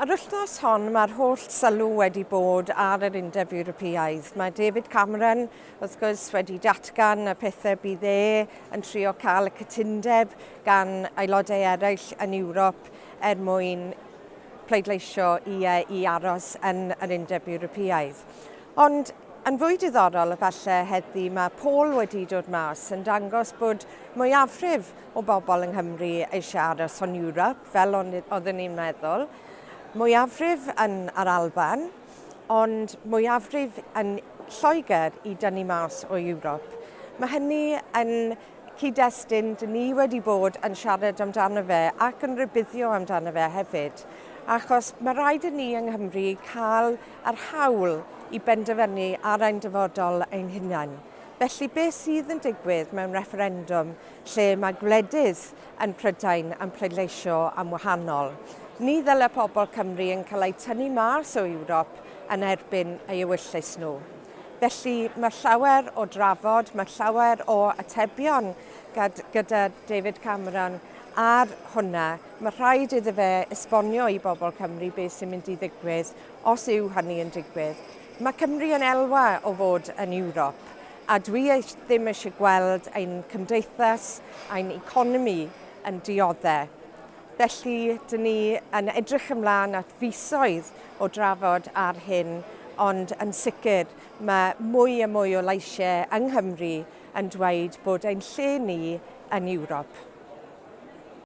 Ar wythnos hon, mae'r holl sylw wedi bod ar yr Undeb Ewropeaidd. Mae David Cameron, wrth gwrs, wedi datgan y pethau bydd yn trio cael y cytundeb gan aelodau eraill yn Ewrop mwyn pleidleisio i aros yn yr Undeb Ewropeaidd. Ond yn fwy diddorol efallai heddi mae Paul wedi dod mas yn dangos bod mwyafrif o bobl yng Nghymru eisiau aros o'n Ewrop, fel oedden ni'n meddwl. Mwyafrif yn yr Alban, ond mwyafrif yn Lloegr i dynnu mas o Ewrop. Mae hynny yn cyd-destun dyn ni wedi bod yn siarad amdano fe ac yn rybuddio amdano fe hefyd. Achos mae rhaid i ni yng Nghymru cael yr hawl i benderfynu ar ein dyfodol ein hunain. Felly beth sydd yn digwydd mewn refferendwm lle mae gwledydd yn Prydain yn pleidleisio am wahanol. Ni ddylai pobl Cymru yn cael eu tynnu mas o Ewrop yn erbyn ei ewyllus nhw. Felly mae llawer o drafod, mae llawer o atebion gyda David Cameron ar hwnna. Mae rhaid iddo fe esbonio i bobl Cymru beth sy'n mynd i ddigwydd os yw hynny yn digwydd. Mae Cymru yn elwa o fod yn Ewrop a dwi ddim eisiau gweld ein cymdeithas, ein economi yn dioddau. Felly, dyn ni yn edrych ymlaen at fisoedd o drafod ar hyn, ond yn sicr mae mwy a mwy o leisiau yng Nghymru yn dweud bod ein lle ni yn Ewrop.